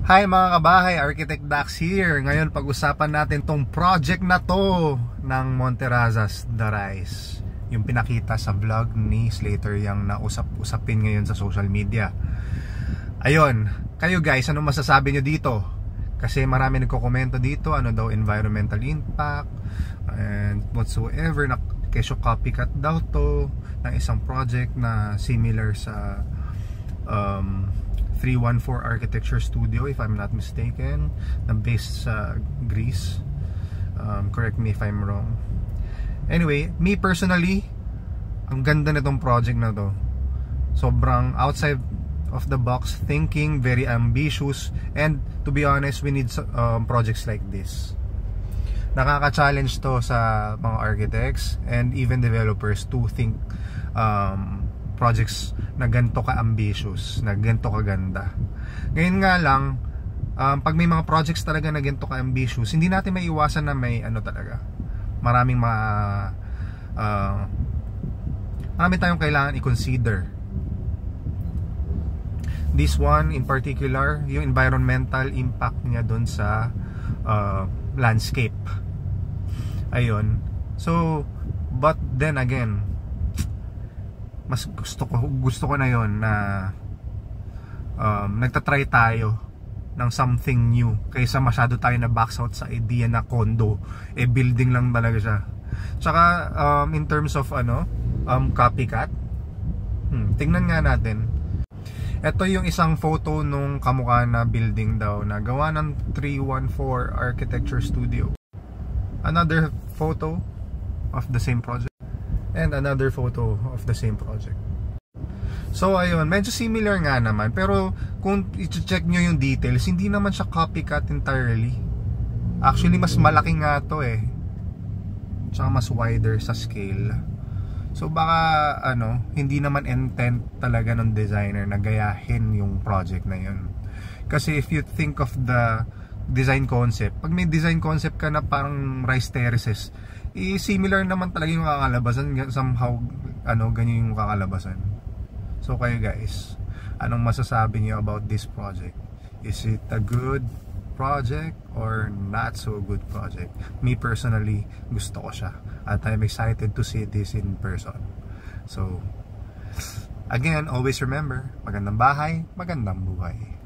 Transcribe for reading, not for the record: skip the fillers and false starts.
Hi mga kabahay, Architect Dax here. Ngayon pag-usapan natin tong project na to ng Monterrazas The Rise. Yung pinakita sa vlog ni Slater yung nausap-usapin ngayon sa social media. Ayun, kayo guys, ano masasabi nyo dito? Kasi marami nagko-komento dito, ano daw environmental impact and whatsoever, na kesyo copycat daw to ng isang project na similar sa 314 Architecture Studio, if I'm not mistaken, na based sa Greece. Correct me if I'm wrong. Anyway, me personally, ang ganda nitong project na to. Sobrang outside of the box thinking, very ambitious, and to be honest, we need projects like this. Nakaka-challenge to sa mga architects and even developers to think projects na ganito ka-ambitious, na ganito ka-ganda. Ngayon nga lang, pag may mga projects talaga na ganito ka-ambitious, hindi natin maiiwasan na may ano talaga, marami tayong kailangan i-consider. This one in particular, yung environmental impact niya doon sa landscape. Ayun. So, but then again, mas gusto ko na yon na nagtatry tayo ng something new kaysa masyado tayo na box out sa idea na condo, building lang talaga siya. Tsaka in terms of copycat, tingnan nga natin. Ito yung isang photo nung kamukha na building daw na gawa ng 314 Architecture Studio. Another photo of the same project and another photo of the same project. So ayun, medyo similar nga naman, pero kung i-check nyo yung details, hindi naman siya copycat entirely. Actually mas malaki nga to tsaka mas wider sa scale. So baka hindi naman intent talaga ng designer na gayahin yung project na yun. Kasi if you think of the design concept, pag may design concept ka na parang rice terraces, similar naman talaga yung kakalabasan, somehow ganyan yung kakalabasan. So kayo guys, anong masasabi niyo about this project? Is it a good project or not so good project? Me personally, gusto ko siya at I'm excited to see this in person. So again, always remember, magandang bahay, magandang buhay.